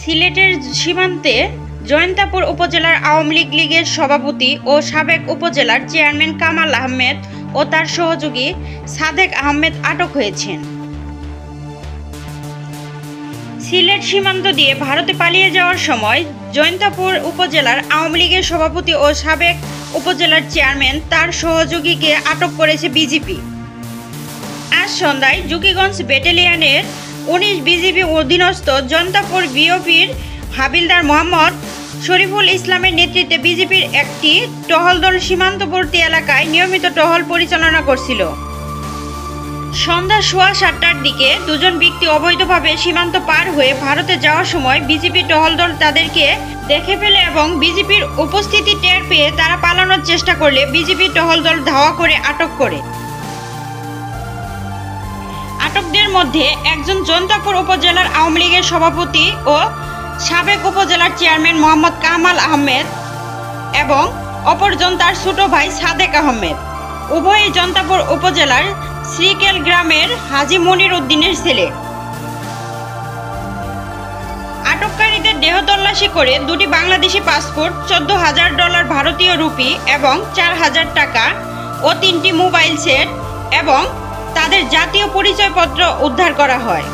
সিলেটের সীমান্তে জয়ন্তাপুর উপজেলার আওয়ামী লীগের সভাপতি ও সাবেক উপজেলার চেয়ারম্যান কামাল আহমেদ ও তার সহযোগী সাদেক আহমেদ আটক হয়েছেন। সিলেট সীমান্ত দিয়ে ভারতে পালিয়ে যাওয়ার সময় জয়ন্তাপুর উপজেলার আওয়ামী লীগের সভাপতি ও সাবেক উপজেলার চেয়ারম্যান তার সহযোগীকে আটক করেছে বিজিবি। আজ সন্ধ্যায় জকিগঞ্জ ব্যাটালিয়নের ১৯ বিজিবি অধীনস্থ জয়ন্তাপুর বিওপির হাবিলদার মোহাম্মদ শরীফুল ইসলামের নেতৃত্বে বিজিবির একটি টহল দল সীমান্তবর্তী এলাকায় নিয়মিত টহল পরিচালনা করছিল। সন্ধ্যা ৭:১৫টার দিকে দুজন ব্যক্তি অবৈধভাবে সীমান্ত পার হয়ে ভারতে যাওয়ার সময় বিজিবি টহল দল তাদেরকে দেখে ফেলে এবং বিজিবির উপস্থিতি টের পেয়ে তারা পালানোর চেষ্টা করলে বিজিবি টহল দল ধাওয়া করে আটক করে। আটকদের মধ্যে একজন জয়ন্তাপুর উপজেলার আওয়ামী লীগের সভাপতি ও সাবেক উপজেলার চেয়ারম্যান মোহাম্মদ কামাল আহমেদ এবং অপরজন তার ছোট ভাই সাদেক আহমেদ। উভয়ই জয়ন্তাপুর উপজেলার শ্রীকেল গ্রামের হাজী মনির উদ্দিনের ছেলে। আটককারীদের দেহ তল্লাশি করে দুটি বাংলাদেশি পাসপোর্ট, $১৪,০০০ ভারতীয় রুপি এবং ৪,০০০ টাকা ও ৩টি মোবাইল সেট এবং তাদের জাতীয় পরিচয়পত্র উদ্ধার করা হয়।